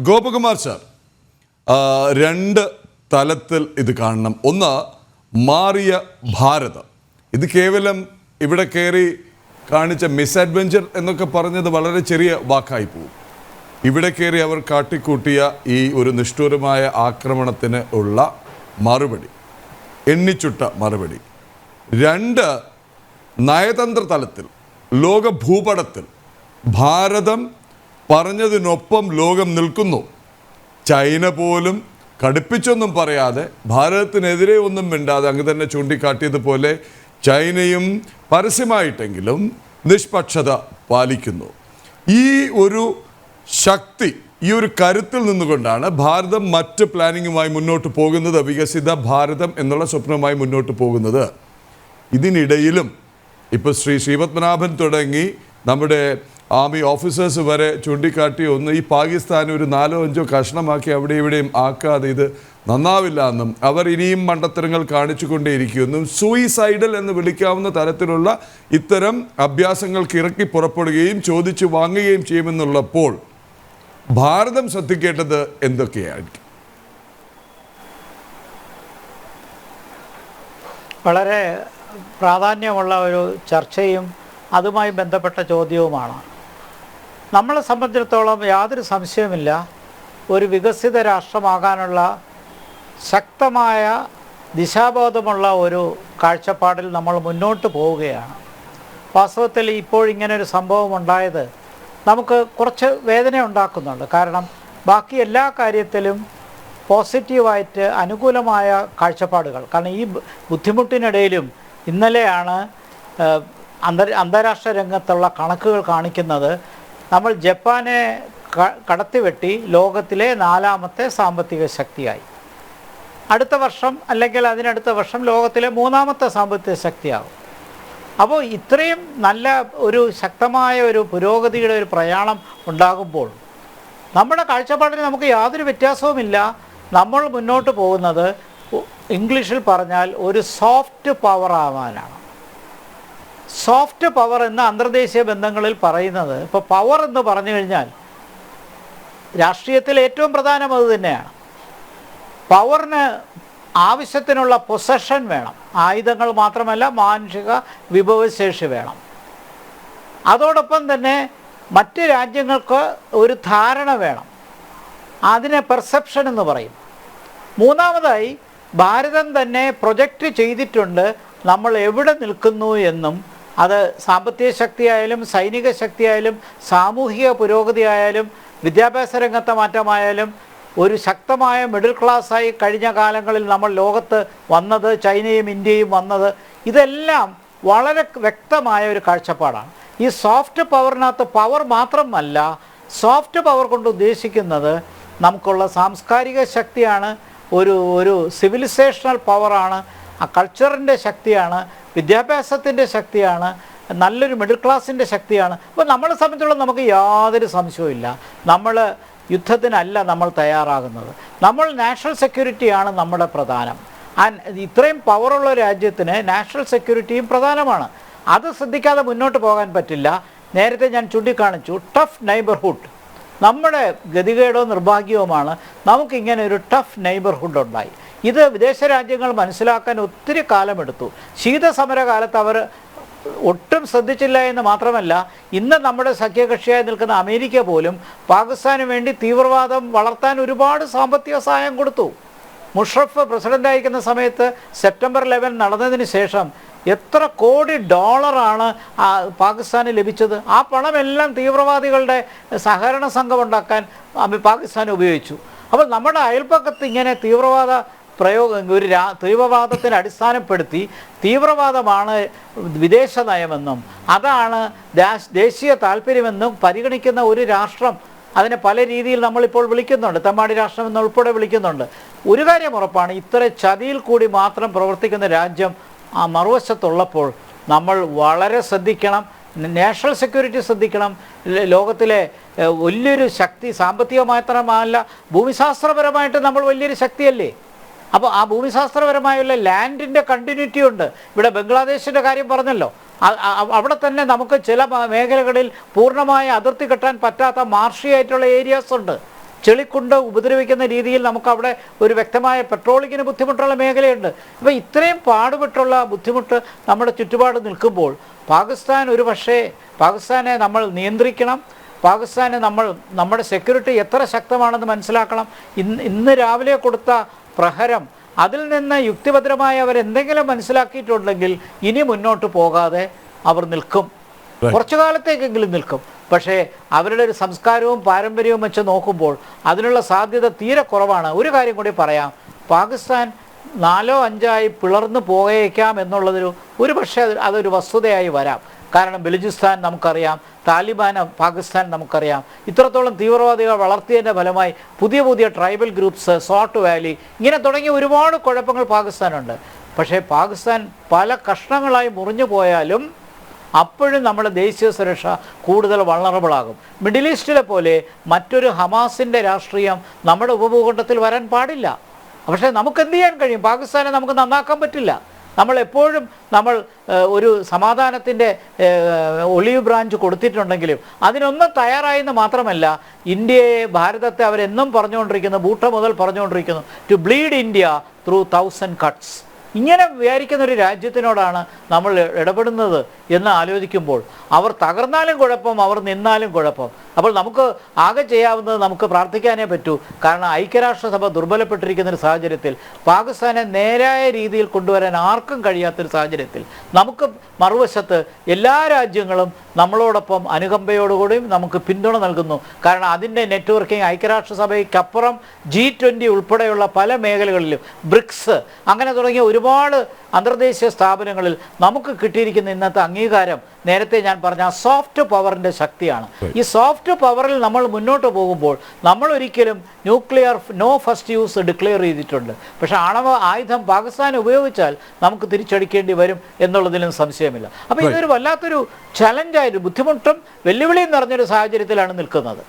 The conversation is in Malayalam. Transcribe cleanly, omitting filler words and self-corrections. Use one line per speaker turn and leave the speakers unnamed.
ഗോപകുമാർ സാർ, രണ്ട് തലത്തിൽ ഇത് കാണണം. ഒന്ന്, മാറിയ ഭാരതം. ഇത് കേവലം ഇവിടെ കയറി കാണിച്ച മിസ്അഡ്വെഞ്ചർ എന്നൊക്കെ പറഞ്ഞത് വളരെ ചെറിയ വാക്കായി പോകും. ഇവിടെ കയറി അവർ കാട്ടിക്കൂട്ടിയ ഈ ഒരു നിഷ്ഠൂരമായ ആക്രമണത്തിന് ഉള്ള മറുപടി, എണ്ണിച്ചുട്ട മറുപടി. രണ്ട്, നയതന്ത്ര തലത്തിൽ, ലോക ഭൂപടത്തിൽ ഭാരതം പറഞ്ഞതിനൊപ്പം ലോകം നിൽക്കുന്നു. ചൈന പോലും കടുപ്പിച്ചൊന്നും പറയാതെ, ഭാരതത്തിനെതിരെ ഒന്നും മിണ്ടാതെ അങ്ങ് തന്നെ ചൂണ്ടിക്കാട്ടിയതുപോലെ ചൈനയും പരസ്യമായിട്ടെങ്കിലും നിഷ്പക്ഷത പാലിക്കുന്നു. ഈ ഒരു ശക്തി, ഈ ഒരു കരുത്തിൽ നിന്നുകൊണ്ടാണ് ഭാരതം മറ്റ് പ്ലാനിങ്ങുമായി മുന്നോട്ട് പോകുന്നത്, വികസിത ഭാരതം എന്നുള്ള സ്വപ്നവുമായി മുന്നോട്ട് പോകുന്നത്. ഇതിനിടയിലും ഇപ്പോൾ ശ്രീപത്മനാഭൻ തുടങ്ങി നമ്മുടെ ആർമി ഓഫീസേഴ്സ് വരെ ചൂണ്ടിക്കാട്ടി ഒന്ന്, ഈ പാകിസ്ഥാൻ ഒരു 4-5 കഷ്ണമാക്കി അവിടെ ഇവിടെയും ആക്കാതെ ഇത് നന്നാവില്ല എന്നും അവർ ഇനിയും മണ്ടത്തരങ്ങൾ കാണിച്ചു കൊണ്ടേയിരിക്കുമെന്നും സൂയിസൈഡൽ എന്ന് വിളിക്കാവുന്ന തരത്തിലുള്ള ഇത്തരം അഭ്യാസങ്ങൾക്ക് ഇറക്കി പുറപ്പെടുകയും ചോദിച്ചു വാങ്ങുകയും ചെയ്യുമെന്നുള്ളപ്പോൾ ഭാരതം ശ്രദ്ധിക്കേണ്ടത് എന്തൊക്കെയായിരിക്കും?
വളരെ പ്രാധാന്യമുള്ള ഒരു ചർച്ചയും അതുമായി ബന്ധപ്പെട്ട ചോദ്യവുമാണ്. നമ്മളെ സംബന്ധിച്ചിടത്തോളം യാതൊരു സംശയവുമില്ല, ഒരു വികസിത രാഷ്ട്രമാകാനുള്ള ശക്തമായ ദിശാബോധമുള്ള ഒരു കാഴ്ചപ്പാടിൽ നമ്മൾ മുന്നോട്ട് പോവുകയാണ്. വാസ്തവത്തിൽ ഇപ്പോഴിങ്ങനൊരു സംഭവം ഉണ്ടായത് നമുക്ക് കുറച്ച് വേദന ഉണ്ടാക്കുന്നുണ്ട്. കാരണം ബാക്കി എല്ലാ കാര്യത്തിലും പോസിറ്റീവായിട്ട് അനുകൂലമായ കാഴ്ചപ്പാടുകൾ. കാരണം ഈ ബുദ്ധിമുട്ടിനിടയിലും ഇന്നലെയാണ് അന്താരാഷ്ട്ര രംഗത്തുള്ള കണക്കുകൾ കാണിക്കുന്നത്, നമ്മൾ ജപ്പാനെ കടത്തിവെട്ടി ലോകത്തിലെ 4ാമത്തെ സാമ്പത്തിക ശക്തിയായി. അടുത്ത വർഷം അല്ലെങ്കിൽ അതിനടുത്ത വർഷം ലോകത്തിലെ 3ാമത്തെ സാമ്പത്തിക ശക്തിയാകും. അപ്പോൾ ഇത്രയും നല്ല ഒരു ശക്തമായ ഒരു പുരോഗതിയുടെ ഒരു പ്രയാണം ഉണ്ടാകുമ്പോൾ നമ്മുടെ കാഴ്ചപ്പാടിന് നമുക്ക് യാതൊരു വ്യത്യാസവുമില്ല. നമ്മൾ മുന്നോട്ട് പോകുന്നത് ഇംഗ്ലീഷിൽ പറഞ്ഞാൽ ഒരു സോഫ്റ്റ് പവർ ആവാനാണ്. സോഫ്റ്റ് പവർ എന്ന അന്തർദേശീയ ബന്ധങ്ങളിൽ പറയുന്നത്, ഇപ്പോൾ പവർ എന്ന് പറഞ്ഞു കഴിഞ്ഞാൽ രാഷ്ട്രീയത്തിൽ ഏറ്റവും പ്രധാനം അത് തന്നെയാണ്. പവറിന് ആവശ്യത്തിനുള്ള പൊസഷൻ വേണം, ആയുധങ്ങൾ മാത്രമല്ല മാനുഷിക വിഭവശേഷി വേണം. അതോടൊപ്പം തന്നെ മറ്റ് രാജ്യങ്ങൾക്ക് ഒരു ധാരണ വേണം, അതിനെ പെർസെപ്ഷൻ എന്ന് പറയും. മൂന്നാമതായി ഭാരതം തന്നെ പ്രൊജക്റ്റ് ചെയ്തിട്ടുണ്ട് നമ്മൾ എവിടെ നിൽക്കുന്നു എന്നും. അത് സാമ്പത്തിക ശക്തിയായാലും സൈനിക ശക്തിയായാലും സാമൂഹിക പുരോഗതി ആയാലും വിദ്യാഭ്യാസ രംഗത്തെ മാറ്റമായാലും ഒരു ശക്തമായ മിഡിൽ ക്ലാസ്സായി കഴിഞ്ഞ കാലങ്ങളിൽ നമ്മൾ ലോകത്ത് വന്നത്, ചൈനയും ഇന്ത്യയും വന്നത്, ഇതെല്ലാം വളരെ വ്യക്തമായ ഒരു കാഴ്ചപ്പാടാണ്. ഈ സോഫ്റ്റ് പവറിനകത്ത് പവർ മാത്രമല്ല, സോഫ്റ്റ് പവർ കൊണ്ട് ഉദ്ദേശിക്കുന്നത് നമുക്കുള്ള സാംസ്കാരിക ശക്തിയാണ്, ഒരു സിവിലൈസേഷണൽ പവറാണ്, ആ കൾച്ചറിൻ്റെ ശക്തിയാണ്, വിദ്യാഭ്യാസത്തിൻ്റെ ശക്തിയാണ്, നല്ലൊരു മിഡിൽ ക്ലാസിൻ്റെ ശക്തിയാണ്. അപ്പോൾ നമ്മളെ സംബന്ധിച്ചുള്ള നമുക്ക് യാതൊരു സംശയവുമില്ല, നമ്മൾ യുദ്ധത്തിനല്ല നമ്മൾ തയ്യാറാകുന്നത്. നമ്മൾ നാഷണൽ സെക്യൂരിറ്റിയാണ് നമ്മുടെ പ്രധാനം. ഇത്രയും പവറുള്ള രാജ്യത്തിന് നാഷണൽ സെക്യൂരിറ്റിയും പ്രധാനമാണ്. അത് ശ്രദ്ധിക്കാതെ മുന്നോട്ട് പോകാൻ പറ്റില്ല. നേരത്തെ ഞാൻ ചൂണ്ടിക്കാണിച്ചു, ടഫ് നെയ്ബർഹുഡ്. നമ്മുടെ ഗതികേടോ നിർഭാഗ്യവുമാണ് നമുക്കിങ്ങനെ ഒരു ടഫ് നെയ്ബർഹുഡ് ഉണ്ടായി. ഇത് വിദേശ രാജ്യങ്ങൾ മനസ്സിലാക്കാൻ ഒത്തിരി കാലമെടുത്തു. ശീതസമരകാലത്ത് അവർ ഒട്ടും ശ്രദ്ധിച്ചില്ല എന്ന് മാത്രമല്ല, ഇന്ന് നമ്മുടെ സഖ്യകക്ഷിയായി നിൽക്കുന്ന അമേരിക്ക പോലും പാകിസ്ഥാന് വേണ്ടി തീവ്രവാദം വളർത്താൻ ഒരുപാട് സാമ്പത്തിക സഹായം കൊടുത്തു. മുഷറഫ് പ്രസിഡൻ്റായിരിക്കുന്ന സമയത്ത് സെപ്റ്റംബർ 11 നടന്നതിന് ശേഷം എത്ര കോടി ഡോളറാണ് പാകിസ്ഥാന് ലഭിച്ചത്. ആ പണമെല്ലാം തീവ്രവാദികളുടെ സഹകരണ സംഘം ഉണ്ടാക്കാൻ പാകിസ്ഥാൻ ഉപയോഗിച്ചു. അപ്പോൾ നമ്മുടെ അയൽപ്പക്കത്ത് ഇങ്ങനെ തീവ്രവാദ പ്രയോഗം, ഒരു തീവ്രവാദത്തിന് അടിസ്ഥാനപ്പെടുത്തി തീവ്രവാദമാണ് വിദേശ നയമെന്നും അതാണ് ദേശീയ താല്പര്യമെന്നും പരിഗണിക്കുന്ന ഒരു രാഷ്ട്രം, അതിനെ പല രീതിയിൽ നമ്മളിപ്പോൾ വിളിക്കുന്നുണ്ട്, തെമ്മാടി രാഷ്ട്രം എന്നുൾപ്പെടെ വിളിക്കുന്നുണ്ട്. ഒരു കാര്യം ഉറപ്പാണ്, ഇത്ര ചതിയിൽ കൂടി മാത്രം പ്രവർത്തിക്കുന്ന രാജ്യം മറുവശത്തുള്ളപ്പോൾ നമ്മൾ വളരെ ശ്രദ്ധിക്കണം. നാഷണൽ സെക്യൂരിറ്റി ശ്രദ്ധിക്കണം. ലോകത്തിലെ വലിയൊരു ശക്തി സാമ്പത്തികമാത്രമല്ല, ഭൂമിശാസ്ത്രപരമായിട്ട് നമ്മൾ വലിയൊരു ശക്തിയല്ലേ. അപ്പോൾ ആ ഭൂമിശാസ്ത്രപരമായുള്ള ലാൻഡിൻ്റെ കണ്ടിന്യൂറ്റി ഉണ്ട്. ഇവിടെ ബംഗ്ലാദേശിൻ്റെ കാര്യം പറഞ്ഞല്ലോ, അവിടെ തന്നെ നമുക്ക് ചില മേഖലകളിൽ പൂർണ്ണമായ അതിർത്തി കെട്ടാൻ പറ്റാത്ത മാർഷിയായിട്ടുള്ള ഏരിയാസ് ഉണ്ട്. ചെളിക്കുണ്ട് ഉപദ്രവിക്കുന്ന രീതിയിൽ നമുക്ക് അവിടെ ഒരു വ്യക്തമായ പെട്രോളിങ്ങിന് ബുദ്ധിമുട്ടുള്ള മേഖലയുണ്ട്. അപ്പോൾ ഇത്രയും പാടുപെട്ടുള്ള ബുദ്ധിമുട്ട് നമ്മുടെ ചുറ്റുപാട് നിൽക്കുമ്പോൾ പാകിസ്ഥാൻ ഒരു പക്ഷേ പാകിസ്ഥാനെ നമ്മൾ നിയന്ത്രിക്കണം. പാകിസ്ഥാനെ നമ്മുടെ സെക്യൂരിറ്റി എത്ര ശക്തമാണെന്ന് മനസ്സിലാക്കണം. ഇന്ന് രാവിലെ കൊടുത്ത പ്രഹരം, അതിൽ നിന്ന് യുക്തിഭദ്രമായി അവരെന്തെങ്കിലും മനസ്സിലാക്കിയിട്ടുണ്ടെങ്കിൽ ഇനി മുന്നോട്ട് പോകാതെ അവർ നിൽക്കും, കുറച്ചു കാലത്തേക്കെങ്കിലും നിൽക്കും. പക്ഷേ അവരുടെ ഒരു സംസ്കാരവും പാരമ്പര്യവും വെച്ച് നോക്കുമ്പോൾ അതിനുള്ള സാധ്യത തീരെ കുറവാണ്. ഒരു കാര്യം കൂടി പറയാം, പാകിസ്ഥാൻ 4 or 5 പിളർന്നു പോയേക്കാം എന്നുള്ളതൊരു ഒരു പക്ഷേ അതൊരു വസ്തുതയായി വരാം. കാരണം ബലൂചിസ്ഥാൻ നമുക്കറിയാം, താലിബാൻ പാകിസ്ഥാൻ നമുക്കറിയാം. ഇത്രത്തോളം തീവ്രവാദികൾ വളർത്തിയതിൻ്റെ ഫലമായി പുതിയ പുതിയ ട്രൈബൽ ഗ്രൂപ്പ്സ്, സോട്ട് വാലി, ഇങ്ങനെ തുടങ്ങിയ ഒരുപാട് കുഴപ്പങ്ങൾ പാകിസ്ഥാനുണ്ട്. പക്ഷേ പാകിസ്ഥാൻ പല കഷ്ണങ്ങളായി മുറിഞ്ഞു പോയാലും അപ്പോഴും നമ്മുടെ ദേശീയ സുരക്ഷ കൂടുതൽ വൾണറബിളാകും. മിഡിൽ ഈസ്റ്റിലെ പോലെ മറ്റൊരു ഹമാസിൻ്റെ രാഷ്ട്രീയം നമ്മുടെ ഉപഭൂഖണ്ഡത്തിൽ വരാൻ പാടില്ല. പക്ഷേ നമുക്ക് എന്ത് ചെയ്യാൻ കഴിയും? പാകിസ്ഥാനെ നമുക്ക് നന്നാക്കാൻ പറ്റില്ല. നമ്മളെപ്പോഴും ഒരു സമാധാനത്തിൻ്റെ ഒലിവ് ബ്രാഞ്ച് കൊടുത്തിട്ടുണ്ടെങ്കിലും അതിനൊന്നും തയ്യാറായെന്ന് മാത്രമല്ല, ഇന്ത്യയെ, ഭാരതത്തെ അവരെന്നും പറഞ്ഞുകൊണ്ടിരിക്കുന്നു, ബൂട്ട മുതൽ പറഞ്ഞുകൊണ്ടിരിക്കുന്നു, to bleed India through 1000 cuts. ഇങ്ങനെ വിചാരിക്കുന്ന ഒരു രാജ്യത്തിനോടാണ് നമ്മൾ ഇടപെടുന്നത് എന്ന് ആലോചിക്കുമ്പോൾ അവർ തകർന്നാലും കുഴപ്പം, അവർ നിന്നാലും കുഴപ്പം. അപ്പോൾ നമുക്ക് ആകെ ചെയ്യാവുന്നത് നമുക്ക് പ്രാർത്ഥിക്കാനേ പറ്റൂ. കാരണം ഐക്യരാഷ്ട്രസഭ ദുർബലപ്പെട്ടിരിക്കുന്നൊരു സാഹചര്യത്തിൽ, പാകിസ്ഥാനെ നേരായ രീതിയിൽ കൊണ്ടുവരാൻ ആർക്കും കഴിയാത്തൊരു സാഹചര്യത്തിൽ നമുക്ക് മറുവശത്ത് എല്ലാ രാജ്യങ്ങളും നമ്മളോടൊപ്പം അനുകമ്പയോടുകൂടിയും നമുക്ക് പിന്തുണ നൽകുന്നു. കാരണം അതിൻ്റെ നെറ്റ്വർക്കിംഗ് ഐക്യരാഷ്ട്രസഭയ്ക്കപ്പുറം G20 ഉൾപ്പെടെയുള്ള പല മേഖലകളിലും, ബ്രിക്സ്, അങ്ങനെ തുടങ്ങിയ ഒരുപാട് അന്തർദേശീയ സ്ഥാപനങ്ങളിൽ നമുക്ക് കിട്ടിയിരിക്കുന്ന ഇന്നത്തെ അംഗീകാരം നേരത്തെ ഞാൻ പറഞ്ഞ സോഫ്റ്റ് പവറിൻ്റെ ശക്തിയാണ്. ഈ സോഫ്റ്റ് പവറിൽ നമ്മൾ മുന്നോട്ട് പോകുമ്പോൾ നമ്മൾ ഒരിക്കലും nuclear no first use declare ചെയ്തിട്ടുണ്ട്. പക്ഷേ ആണവ ആയുധം പാകിസ്ഥാൻ ഉപയോഗിച്ചാൽ നമുക്ക് തിരിച്ചടിക്കേണ്ടി വരും എന്നുള്ളതിലും സംശയമില്ല. അപ്പോൾ ഇതൊരു വല്ലാത്തൊരു ചലഞ്ചായിട്ട്, ബുദ്ധിമുട്ടും വെല്ലുവിളിയും നിറഞ്ഞൊരു സാഹചര്യത്തിലാണ് നിൽക്കുന്നത്.